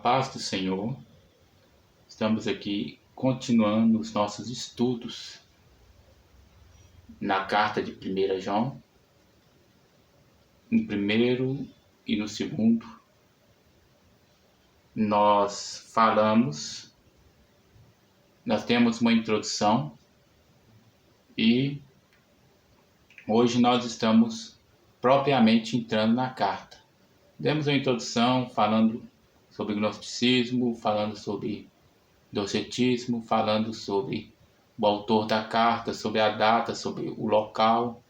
paz do Senhor. Estamos aqui continuando os nossos estudos na carta de 1 João, no primeiro e no segundo. Nós temos uma introdução e hoje nós estamos propriamente entrando na carta. Demos uma introdução falando sobre gnosticismo, falando sobre docetismo, falando sobre o autor da carta, sobre a data, sobre o local.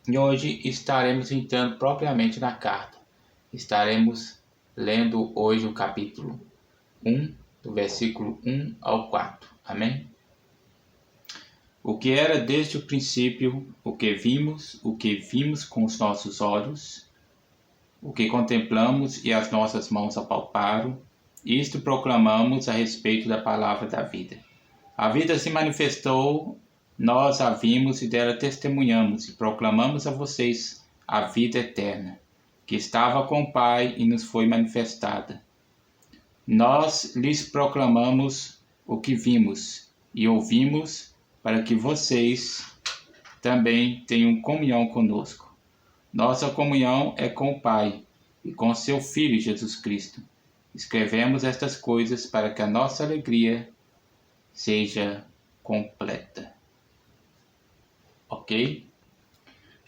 E hoje estaremos entrando propriamente na carta. Estaremos lendo hoje o capítulo 1, do versículo 1 ao 4. Amém? O que era desde o princípio, o que vimos com os nossos olhos, o que contemplamos e as nossas mãos apalparam, isto proclamamos a respeito da palavra da vida. A vida se manifestou, nós a vimos e dela testemunhamos e proclamamos a vocês a vida eterna, que estava com o Pai e nos foi manifestada. Nós lhes proclamamos o que vimos e ouvimos, para que vocês também tenham comunhão conosco. Nossa comunhão é com o Pai e com seu Filho Jesus Cristo. Escrevemos estas coisas para que a nossa alegria seja completa. Ok?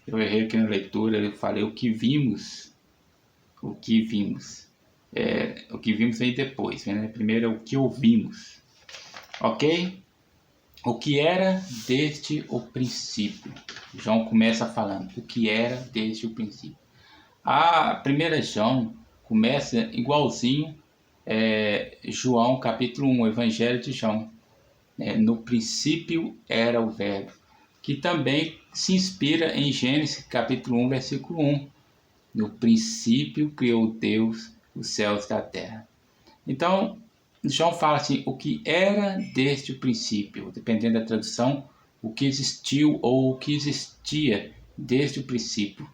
Eu errei aqui na leitura, eu falei o que vimos. O que vimos vem depois, né? Primeiro é o que ouvimos. Ok? O que era desde o princípio. João começa falando o que era desde o princípio. A 1 João começa igualzinho João capítulo 1, o Evangelho de João. No princípio era o Verbo, que também se inspira em Gênesis capítulo 1, versículo 1. No princípio criou Deus os céus e a terra. Então, João fala assim, o que era desde o princípio, dependendo da tradução, o que existiu ou o que existia desde o princípio.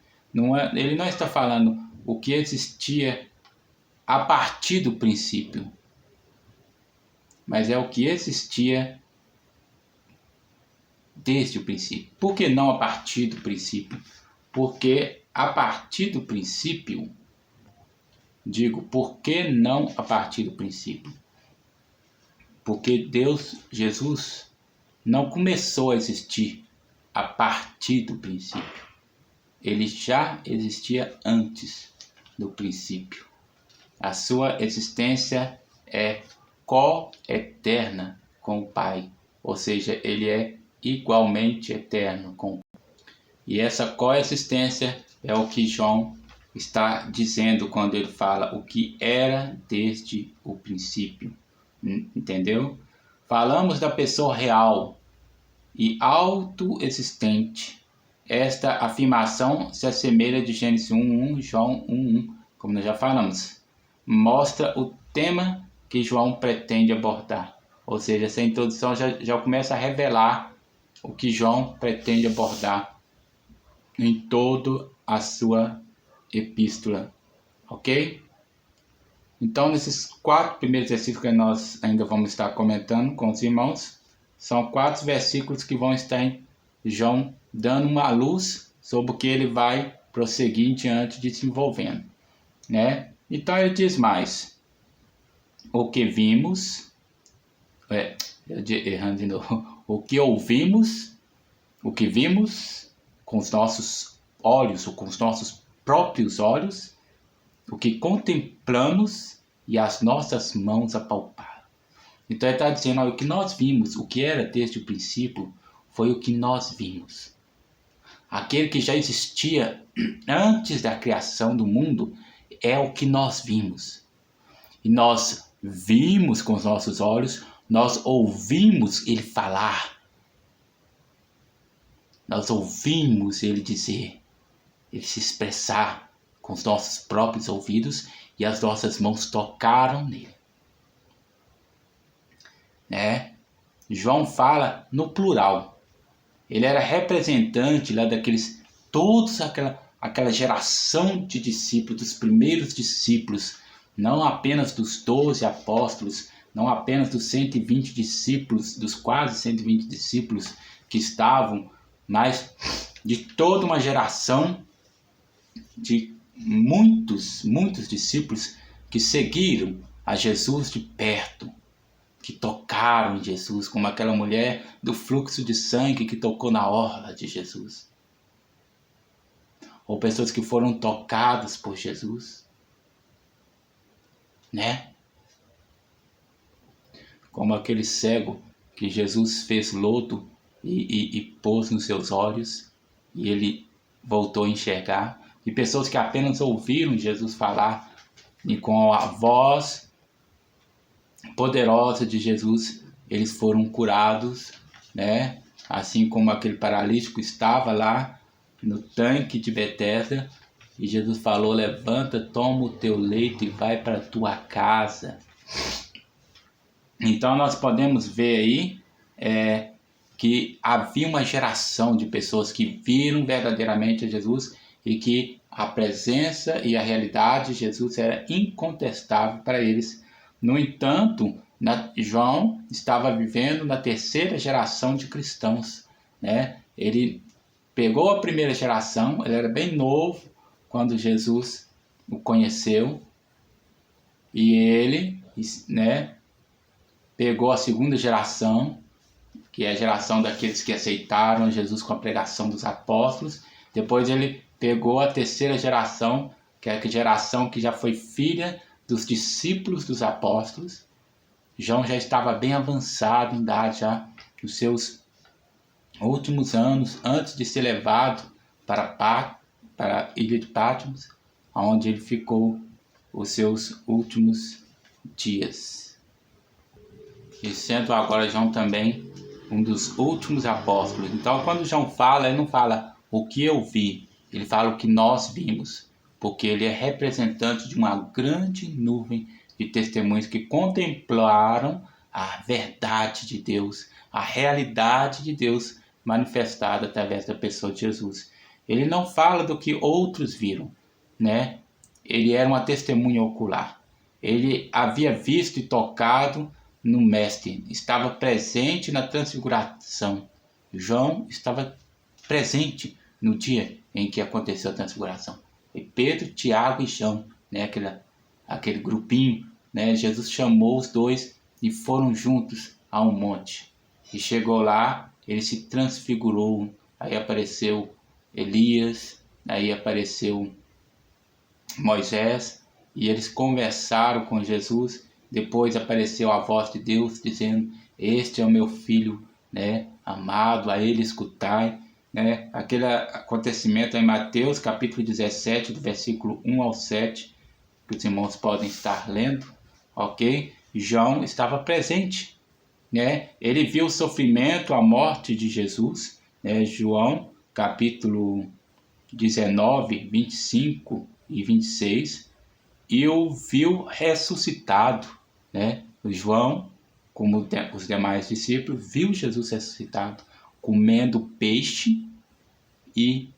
Ele não está falando o que existia a partir do princípio, mas é o que existia desde o princípio. Por que não a partir do princípio? Porque a partir do princípio, por que não a partir do princípio? Porque Jesus, não começou a existir a partir do princípio. Ele já existia antes do princípio. A sua existência é co-eterna com o Pai, ou seja, ele é igualmente eterno com o Pai. E essa coexistência é o que João está dizendo quando ele fala o que era desde o princípio. Entendeu? Falamos da pessoa real e autoexistente. Esta afirmação se assemelha de Gênesis 1:1, João 1:1, como nós já falamos. Mostra o tema que João pretende abordar. Ou seja, essa introdução já começa a revelar o que João pretende abordar em toda a sua epístola. Ok? Então, nesses 4 primeiros versículos que nós ainda vamos estar comentando com os irmãos, são 4 versículos que vão estar em João dando uma luz sobre o que ele vai prosseguir diante desenvolvendo, né? Então ele diz mais, o que vimos, errando de novo, o que ouvimos, o que vimos com os nossos olhos, ou com os nossos próprios olhos, o que contemplamos e as nossas mãos apalparam. Então ele está dizendo, o que nós vimos, o que era desde o princípio, foi o que nós vimos. Aquele que já existia antes da criação do mundo é o que nós vimos. E nós vimos com os nossos olhos, nós ouvimos ele falar. Nós ouvimos ele dizer, ele se expressar com os nossos próprios ouvidos e as nossas mãos tocaram nele. João fala no plural. Ele era representante lá daqueles, todos aquela geração de discípulos, dos primeiros discípulos, não apenas dos 12 apóstolos, não apenas dos 120 discípulos, dos quase 120 discípulos que estavam, mas de toda uma geração de muitos discípulos que seguiram a Jesus de perto, que tocaram em Jesus, como aquela mulher do fluxo de sangue que tocou na orla de Jesus. Ou pessoas que foram tocadas por Jesus, né? Como aquele cego que Jesus fez lodo e pôs nos seus olhos e ele voltou a enxergar. E pessoas que apenas ouviram Jesus falar e com a voz poderosa de Jesus, eles foram curados, né? Assim como aquele paralítico estava lá no tanque de Betesda e Jesus falou: levanta, toma o teu leito e vai para a tua casa. Então nós podemos ver aí que havia uma geração de pessoas que viram verdadeiramente a Jesus e que a presença e a realidade de Jesus era incontestável para eles. No entanto, João estava vivendo na terceira geração de cristãos, né? Ele pegou a primeira geração, ele era bem novo quando Jesus o conheceu, e ele, né, pegou a segunda geração, que é a geração daqueles que aceitaram Jesus com a pregação dos apóstolos. Depois ele pegou a terceira geração, que é a geração que já foi filha dos discípulos dos apóstolos. João já estava bem avançado em idade, já nos seus últimos anos, antes de ser levado para a ilha de Patmos, onde ele ficou os seus últimos dias. E sendo agora João também um dos últimos apóstolos. Então, quando João fala, ele não fala o que eu vi, ele fala o que nós vimos, porque ele é representante de uma grande nuvem de testemunhos que contemplaram a verdade de Deus, a realidade de Deus manifestada através da pessoa de Jesus. Ele não fala do que outros viram, né? Ele era uma testemunha ocular. Ele havia visto e tocado no Mestre, estava presente na transfiguração. João estava presente no dia em que aconteceu a transfiguração. E Pedro, Tiago e João, né, aquele grupinho, né, Jesus chamou os dois e foram juntos a um monte. E chegou lá, ele se transfigurou, aí apareceu Elias, aí apareceu Moisés, e eles conversaram com Jesus. Depois apareceu a voz de Deus dizendo: este é o meu filho, né, amado, a ele escutai, né? Aquele acontecimento em Mateus capítulo 17, do versículo 1 ao 7, que os irmãos podem estar lendo, ok? João estava presente, né? Ele viu o sofrimento, a morte de Jesus, né? João capítulo 19, 25 e 26, e o viu ressuscitado, né? O João, como os demais discípulos, viu Jesus ressuscitado, comendo peixe e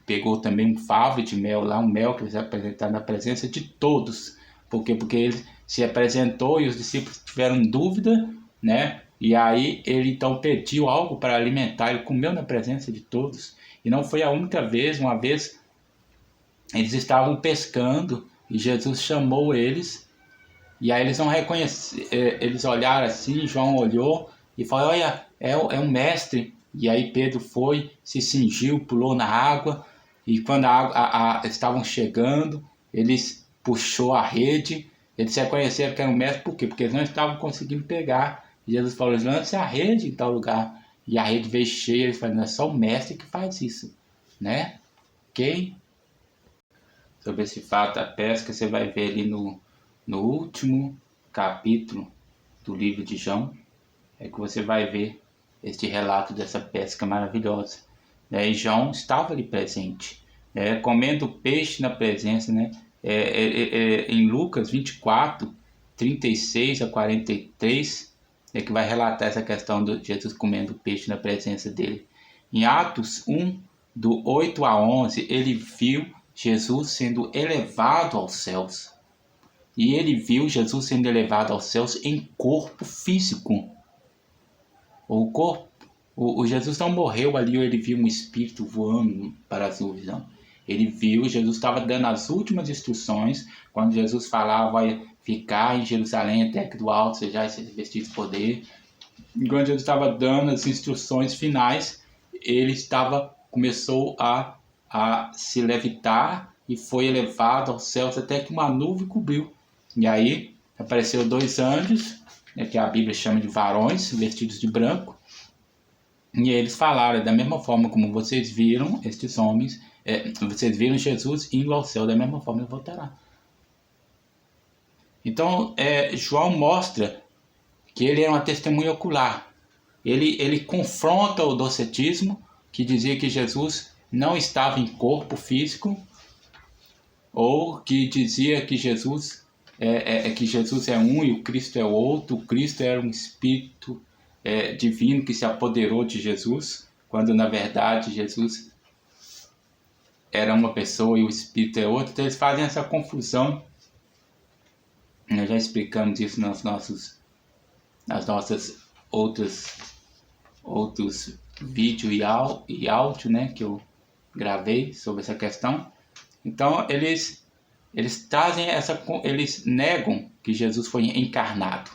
pegou também um favo de mel lá, um mel que eles apresentaram na presença de todos. Por quê? Porque ele se apresentou e os discípulos tiveram dúvida, né? E aí ele então pediu algo para alimentar, ele comeu na presença de todos. E não foi a única vez, uma vez eles estavam pescando e Jesus chamou eles, e aí eles não reconheceram, eles olharam assim, João olhou e falou: olha, é um mestre. E aí Pedro foi, se cingiu, pulou na água, e quando estavam chegando, eles puxou a rede, eles reconheceram que era um mestre. Por quê? Porque eles não estavam conseguindo pegar. E Jesus falou: lance a rede em tal lugar. E a rede veio cheia, eles falaram: é só o mestre que faz isso, né? Ok? Sobre esse fato da pesca, você vai ver ali no último capítulo do livro de João, é que você vai ver este relato dessa pesca maravilhosa, né? E João estava ali presente, comendo peixe na presença, né? Em Lucas 24, 36 a 43, é que vai relatar essa questão de Jesus comendo peixe na presença dele. Em Atos 1, do 8 a 11, ele viu Jesus sendo elevado aos céus. E ele viu Jesus sendo elevado aos céus em corpo físico. O Jesus não morreu ali, ou ele viu um espírito voando para as nuvens, não. Ele viu, Jesus estava dando as últimas instruções, quando Jesus falava, vai ficar em Jerusalém até que do alto sejais revestidos de poder. Enquanto Jesus estava dando as instruções finais, ele começou a se levitar e foi elevado aos céus até que uma nuvem cobriu. E aí apareceu 2 anjos, né, que a Bíblia chama de varões, vestidos de branco. E eles falaram, da mesma forma como vocês viram estes homens, vocês viram Jesus indo ao céu, da mesma forma ele voltará. Então, João mostra que ele é uma testemunha ocular. Ele confronta o docetismo, que dizia que Jesus não estava em corpo físico, ou que dizia que Jesus é um e o Cristo é outro. O Cristo era um espírito divino que se apoderou de Jesus, quando na verdade Jesus era uma pessoa e o espírito é outro. Então eles fazem essa confusão. Nós já explicamos isso nas nossas outros vídeos e áudio, né, que eu gravei sobre essa questão. Então eles negam que Jesus foi encarnado.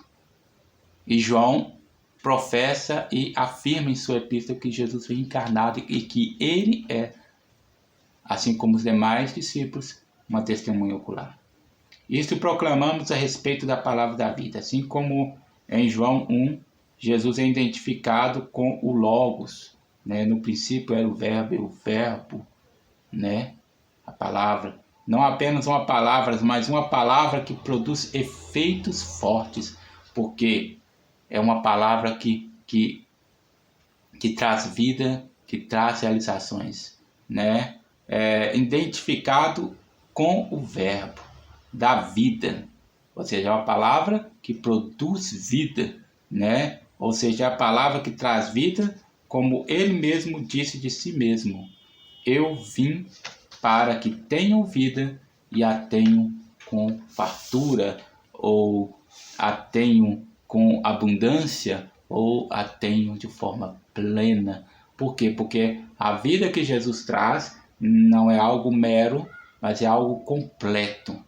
E João professa e afirma em sua epístola que Jesus foi encarnado e que ele é, assim como os demais discípulos, uma testemunha ocular. Isto proclamamos a respeito da palavra da vida, assim como em João 1, Jesus é identificado com o Logos, né? No princípio era o verbo, né? A palavra. Não apenas uma palavra, mas uma palavra que produz efeitos fortes, porque é uma palavra que traz vida, que traz realizações, né? Identificado com o verbo da vida, ou seja, é uma palavra que produz vida, né? Ou seja, é a palavra que traz vida, como ele mesmo disse de si mesmo: eu vim para que tenham vida e a tenham com fartura, ou a tenham com abundância, ou a tenham de forma plena. Por quê? Porque a vida que Jesus traz não é algo mero, mas é algo completo.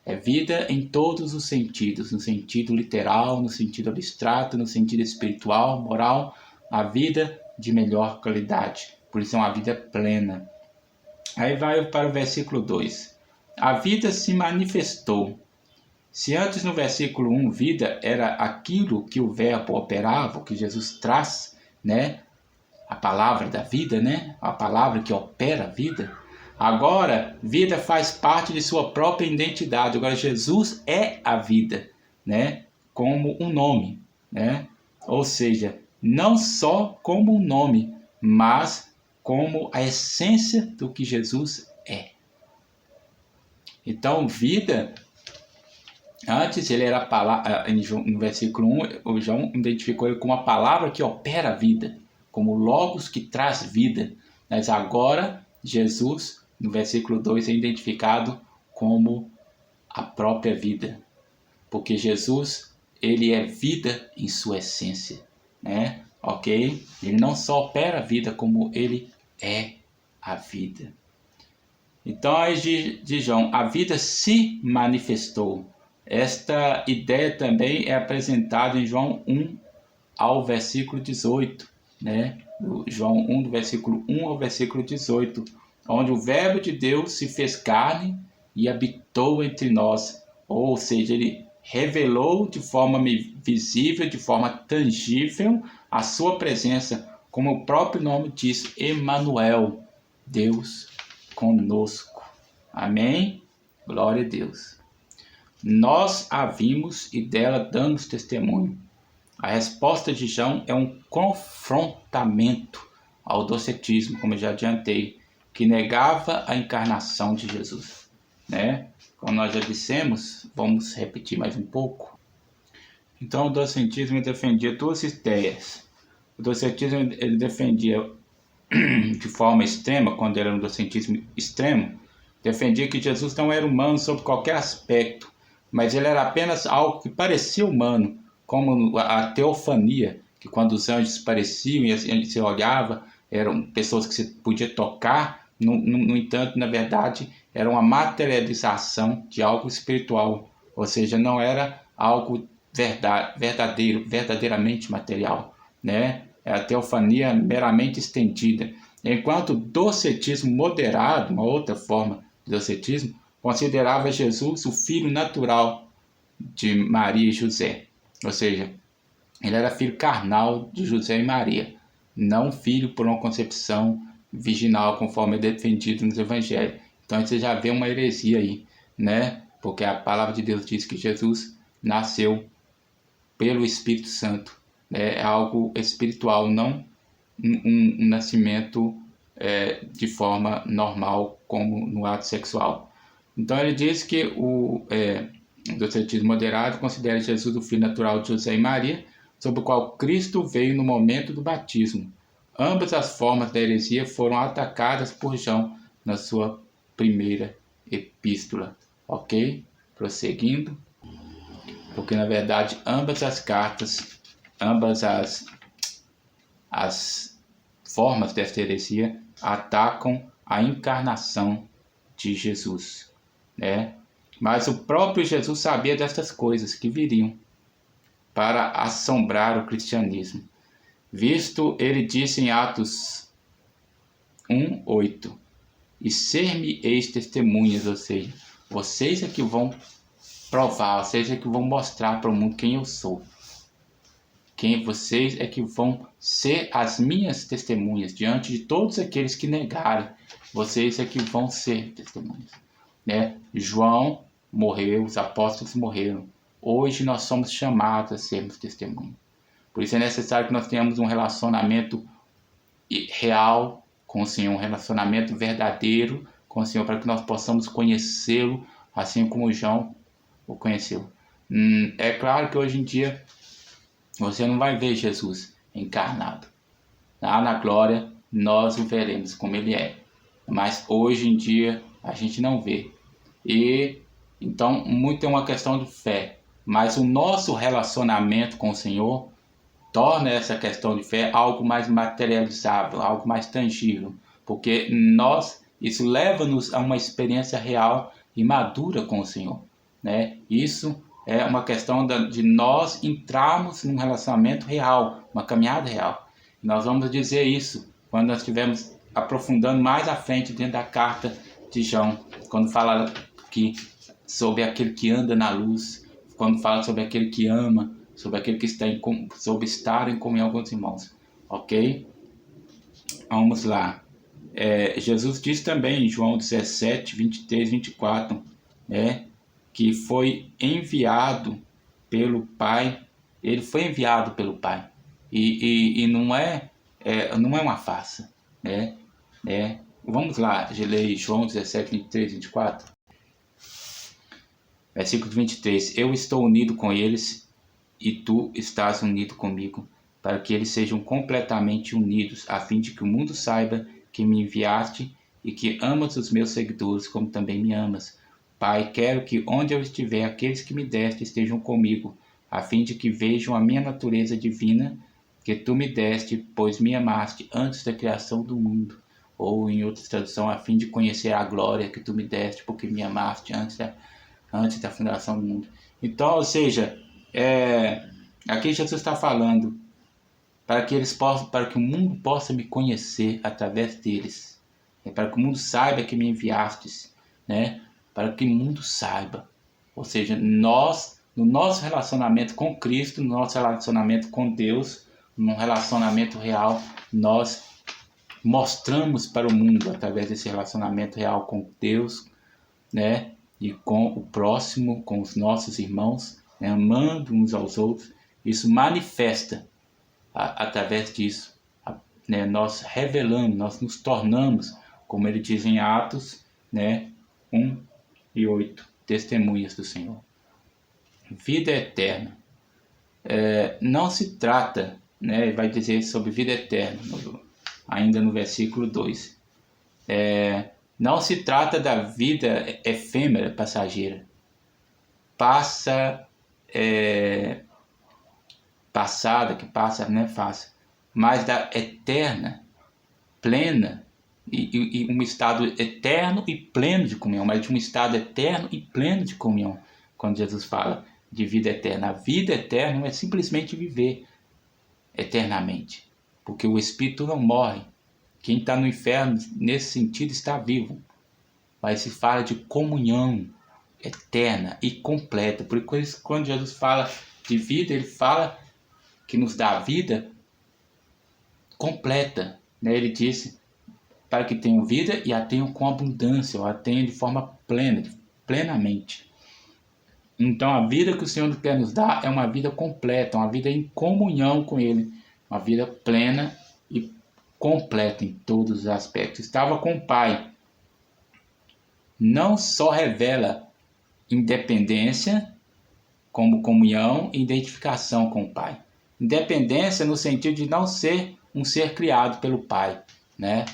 É vida em todos os sentidos, no sentido literal, no sentido abstrato, no sentido espiritual, moral, a vida de melhor qualidade. Por isso é uma vida plena. Aí vai para o versículo 2. A vida se manifestou. Se antes no versículo 1, vida era aquilo que o verbo operava, que Jesus traz, né? A palavra da vida, né? A palavra que opera a vida. Agora, vida faz parte de sua própria identidade. Agora, Jesus é a vida, né? Como um nome, né? Ou seja, não só como um nome, mas como a essência do que Jesus é. Então, vida, antes ele era a palavra, no versículo 1, o João identificou ele como a palavra que opera a vida, como Logos que traz vida. Mas agora, Jesus, no versículo 2, é identificado como a própria vida. Porque Jesus, ele é vida em sua essência, né? Ok? Ele não só opera a vida, como ele é a vida. Então, aí de João, a vida se manifestou. Esta ideia também é apresentada em João 1 ao versículo 18, né? João 1, do versículo 1 ao versículo 18, onde o verbo de Deus se fez carne e habitou entre nós. Ou seja, ele revelou de forma visível, de forma tangível, a sua presença, como o próprio nome diz, Emanuel, Deus conosco. Amém? Glória a Deus. Nós a vimos e dela damos testemunho. A resposta de João é um confrontamento ao docetismo, como eu já adiantei, que negava a encarnação de Jesus, né? Como nós já dissemos, vamos repetir mais um pouco. Então, o docetismo defendia 2 ideias. O docetismo ele defendia de forma extrema, quando era um docetismo extremo, defendia que Jesus não era humano sob qualquer aspecto, mas ele era apenas algo que parecia humano, como a teofania, que quando os anjos apareciam e a gente se olhava, eram pessoas que se podia tocar, no entanto, na verdade, era uma materialização de algo espiritual, ou seja, não era algo verdadeiramente material, né? É a teofania meramente estendida. Enquanto o docetismo moderado, uma outra forma de docetismo, considerava Jesus o filho natural de Maria e José, ou seja, ele era filho carnal de José e Maria, não filho por uma concepção virginal, conforme é defendido nos evangelhos. Então você já vê uma heresia aí, né? Porque a palavra de Deus diz que Jesus nasceu pelo Espírito Santo, né? É algo espiritual, não um nascimento de forma normal, como no ato sexual. Então ele diz que o docetismo moderado considera Jesus o filho natural de José e Maria, sobre o qual Cristo veio no momento do batismo. Ambas as formas da heresia foram atacadas por João na sua primeira epístola. Ok? Prosseguindo. Porque, na verdade, ambas as cartas, ambas as formas desta heresia atacam a encarnação de Jesus, né? Mas o próprio Jesus sabia destas coisas que viriam para assombrar o cristianismo. Visto, ele disse em Atos 1:8, e ser-me-eis testemunhas, ou seja, vocês é que vão provar, vocês é que vão mostrar para o mundo quem eu sou. Vocês é que vão ser as minhas testemunhas diante de todos aqueles que negarem. Vocês é que vão ser testemunhas, né? João morreu, os apóstolos morreram. Hoje nós somos chamados a sermos testemunhas. Por isso é necessário que nós tenhamos um relacionamento real com o Senhor, um relacionamento verdadeiro com o Senhor, para que nós possamos conhecê-lo assim como João o conheceu. É claro que hoje em dia você não vai ver Jesus encarnado. Lá na glória nós o veremos como ele é. Mas hoje em dia a gente não vê. E então muito é uma questão de fé. Mas o nosso relacionamento com o Senhor torna essa questão de fé algo mais materializável, algo mais tangível. Porque isso leva-nos a uma experiência real e madura com o Senhor, né? Isso é uma questão de nós entrarmos num relacionamento real, uma caminhada real. E nós vamos dizer isso quando nós estivermos aprofundando mais à frente dentro da carta de João, quando fala sobre aquele que anda na luz, quando fala sobre aquele que ama, sobre aquele que está sobre estar em comunhão com os irmãos. Ok? Vamos lá. Jesus diz também em João 17, 23, 24, né? Que foi enviado pelo Pai, ele foi enviado pelo Pai, e não é uma farsa, né? Vamos lá, ler João 17, 23, 24, versículo 23, eu estou unido com eles, e tu estás unido comigo, para que eles sejam completamente unidos, a fim de que o mundo saiba que me enviaste, e que amas os meus seguidores, como também me amas. Pai, quero que onde eu estiver, aqueles que me deste estejam comigo, a fim de que vejam a minha natureza divina, que tu me deste, pois me amaste antes da criação do mundo. Ou, em outra tradução, a fim de conhecer a glória que tu me deste, porque me amaste antes da fundação do mundo. Então, ou seja, aqui Jesus está falando para que o mundo possa me conhecer através deles, para que o mundo saiba que me enviastes, né? Para que o mundo saiba, ou seja, nós, no nosso relacionamento com Cristo, no nosso relacionamento com Deus, num relacionamento real, nós mostramos para o mundo, através desse relacionamento real com Deus, né? E com o próximo, com os nossos irmãos, né? Amando uns aos outros, isso manifesta, através disso, né? Nós revelamos, nós nos tornamos, como ele diz em Atos, né? 1:8, testemunhas do Senhor. Vida eterna. Não se trata, né? Vai dizer sobre vida eterna, ainda no versículo 2. Não se trata da vida efêmera, passageira, passada, que passa, não é fácil, mas da eterna, plena, e um estado eterno e pleno de comunhão, mas de um estado eterno e pleno de comunhão. Quando Jesus fala de vida eterna, a vida eterna não é simplesmente viver eternamente, porque o espírito não morre. Quem está no inferno, nesse sentido, está vivo, mas se fala de comunhão eterna e completa. Por isso, quando Jesus fala de vida, ele fala que nos dá a vida completa, né? Ele disse para que tenham vida e a tenham com abundância, ou a tenham de forma plena, plenamente. Então a vida que o Senhor quer nos dar é uma vida completa, uma vida em comunhão com Ele, uma vida plena e completa em todos os aspectos. Estava com o Pai. Não só revela independência, como comunhão e identificação com o Pai. Independência no sentido de não ser um ser criado pelo Pai, né?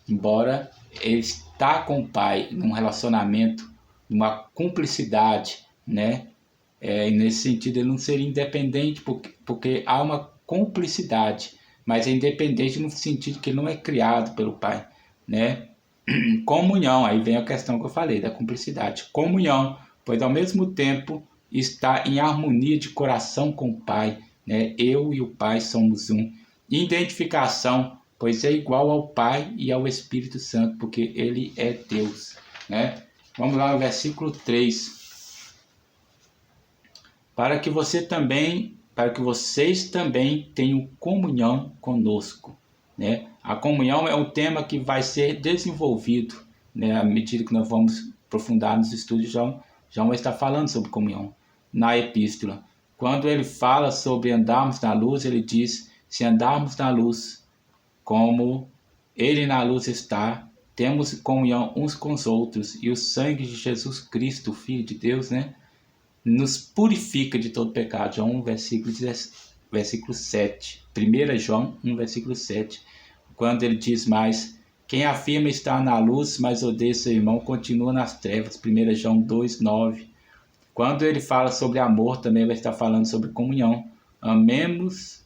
Embora ele está com o Pai num relacionamento, numa cumplicidade, né? E nesse sentido ele não seria independente porque há uma cumplicidade, mas é independente no sentido que ele não é criado pelo Pai, né? Comunhão, aí vem a questão que eu falei da cumplicidade. Comunhão, pois ao mesmo tempo está em harmonia de coração com o Pai, né? Eu e o Pai somos um. Identificação, pois é igual ao Pai e ao Espírito Santo, porque Ele é Deus, né? Vamos lá no versículo 3. Para que vocês também tenham comunhão conosco, né? A comunhão é um tema que vai ser desenvolvido, né? À medida que nós vamos aprofundar nos estudos, João está falando sobre comunhão na epístola. Quando ele fala sobre andarmos na luz, ele diz: se andarmos na luz, como ele na luz está, temos comunhão uns com os outros, e o sangue de Jesus Cristo, Filho de Deus, né, nos purifica de todo pecado. João 1, versículo 7. 1 João 1, versículo 7. Quando ele diz mais: quem afirma estar na luz, mas odeia seu irmão, continua nas trevas. 1 João 2, 9. Quando ele fala sobre amor, também vai estar falando sobre comunhão. Amados,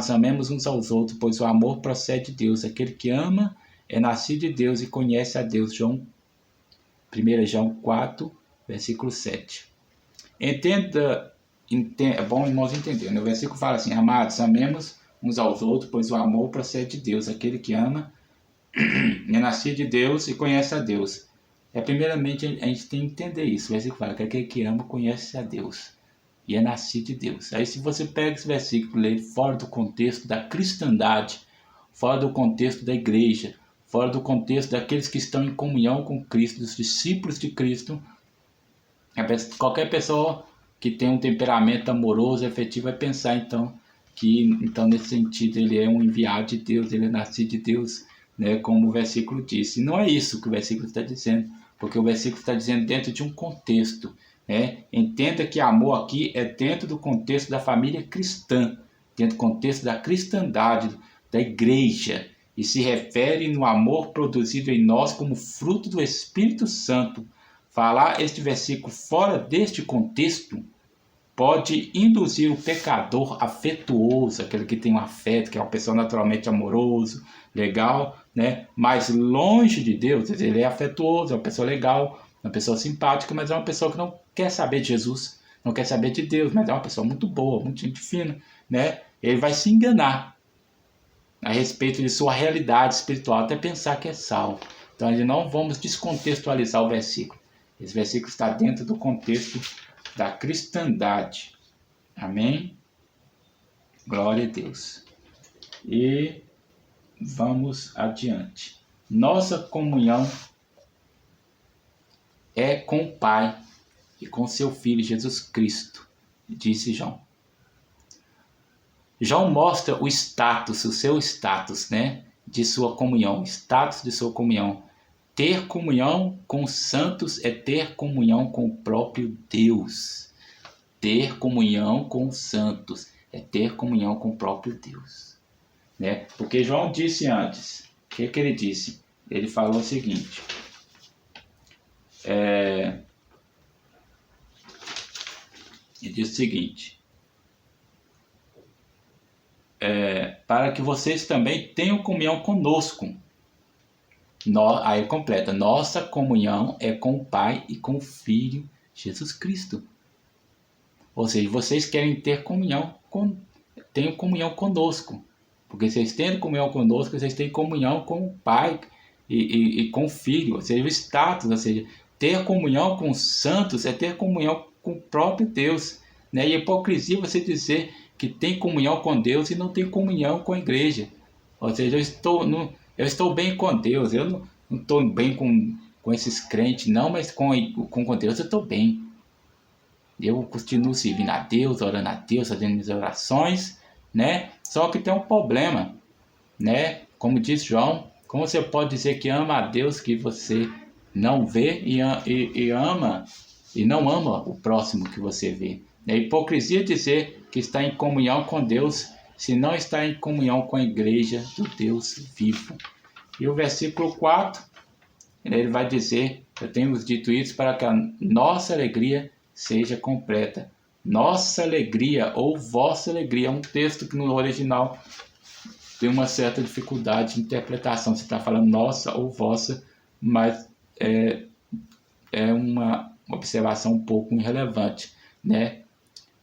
amemos uns aos outros, pois o amor procede de Deus. Aquele que ama é nascido de Deus e conhece a Deus. 1 João 4, versículo 7. É bom, irmãos, entender. No versículo fala assim: amados, amemos uns aos outros, pois o amor procede de Deus. Aquele que ama é nascido de Deus e conhece a Deus. Primeiramente, a gente tem que entender isso. O versículo fala que aquele que ama conhece a Deus e é nascido de Deus. Aí, se você pega esse versículo e lê ele fora do contexto da cristandade, fora do contexto da igreja, fora do contexto daqueles que estão em comunhão com Cristo, dos discípulos de Cristo, qualquer pessoa que tem um temperamento amoroso, efetivo, vai pensar então nesse sentido ele é um enviado de Deus, ele é nascido de Deus, né, como o versículo diz. E não é isso que o versículo está dizendo, porque o versículo está dizendo dentro de um contexto, né? Entenda que amor aqui é dentro do contexto da família cristã, dentro do contexto da cristandade, da igreja, e se refere no amor produzido em nós como fruto do Espírito Santo. Falar este versículo fora deste contexto pode induzir o pecador afetuoso, aquele que tem um afeto, que é uma pessoa naturalmente amoroso, legal, né? Mas longe de Deus, ele é afetuoso, é uma pessoa legal, uma pessoa simpática, mas é uma pessoa que não quer saber de Jesus, não quer saber de Deus, mas é uma pessoa muito boa, muito gente fina, né? Ele vai se enganar a respeito de sua realidade espiritual, até pensar que é salvo. Então, não vamos descontextualizar o versículo. Esse versículo está dentro do contexto da cristandade. Amém? Glória a Deus. E vamos adiante. Nossa comunhão é com o Pai e com seu Filho Jesus Cristo, disse João. João mostra o seu status, né, de sua comunhão, status de sua comunhão. Ter comunhão com os santos é ter comunhão com o próprio Deus. Ter comunhão com os santos é ter comunhão com o próprio Deus, né? Porque João disse antes, o que ele disse? Ele falou o seguinte: ele diz o seguinte: para que vocês também tenham comunhão conosco. Aí completa: nossa comunhão é com o Pai e com o Filho Jesus Cristo. Ou seja, vocês querem ter comunhão, tenham comunhão conosco. Porque vocês tendo comunhão conosco, vocês têm comunhão com o Pai e com o Filho. Ou seja, o status, ou seja, ter comunhão com os santos é ter comunhão com o próprio Deus. Né? E hipocrisia é você dizer que tem comunhão com Deus e não tem comunhão com a igreja. Ou seja, eu estou bem com Deus, eu não estou bem com esses crentes, não, mas com Deus eu estou bem. Eu continuo servindo a Deus, orando a Deus, fazendo minhas orações, né? Só que tem um problema, né? Como diz João, como você pode dizer que ama a Deus que você não vê e ama e não ama o próximo que você vê? É hipocrisia dizer que está em comunhão com Deus se não está em comunhão com a igreja do Deus vivo. E o versículo 4, ele vai dizer: eu tenho dito isso para que a nossa alegria seja completa. Nossa alegria ou vossa alegria é um texto que no original tem uma certa dificuldade de interpretação. Você está falando nossa ou vossa, mas é uma observação um pouco irrelevante, né?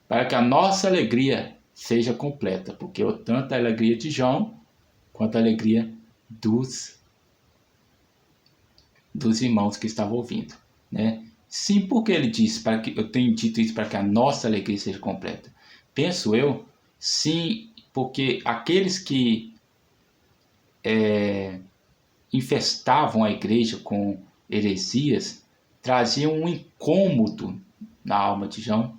Para que a nossa alegria seja completa, porque tanto a alegria de João quanto a alegria dos irmãos que estavam ouvindo, né? Sim, porque ele disse, eu tenho dito isso para que a nossa alegria seja completa. Penso eu, sim, porque aqueles que infestavam a igreja com heresias traziam um incômodo na alma de João,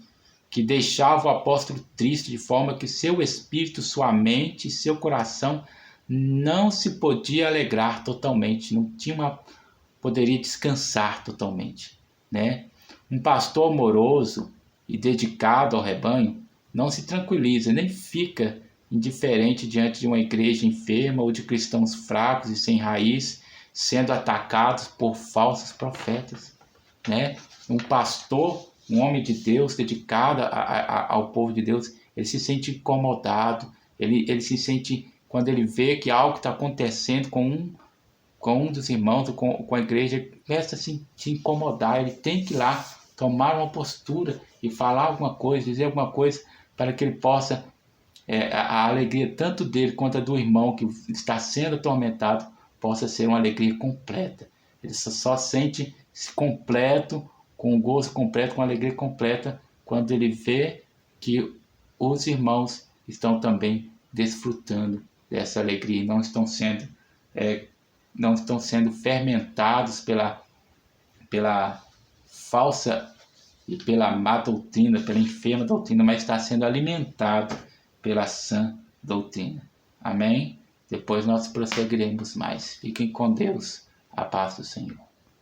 que deixava o apóstolo triste, de forma que seu espírito, sua mente e seu coração não se podia alegrar totalmente, poderia descansar totalmente, né? Um pastor amoroso e dedicado ao rebanho não se tranquiliza, nem fica indiferente diante de uma igreja enferma ou de cristãos fracos e sem raiz sendo atacados por falsos profetas, né? Um pastor, um homem de Deus dedicado ao povo de Deus, ele se sente incomodado, ele se sente, quando ele vê que algo está acontecendo com um dos irmãos, com a igreja, começa a se incomodar. Ele tem que ir lá tomar uma postura e falar alguma coisa, dizer alguma coisa, para que ele possa, a alegria tanto dele quanto a do irmão que está sendo atormentado, possa ser uma alegria completa. Ele só sente-se completo, com gozo completo, com alegria completa, quando ele vê que os irmãos estão também desfrutando dessa alegria e não estão sendo fermentados pela falsa e pela má doutrina, pela enferma doutrina, mas está sendo alimentado pela sã doutrina. Amém? Depois nós prosseguiremos mais. Fiquem com Deus. A paz do Senhor.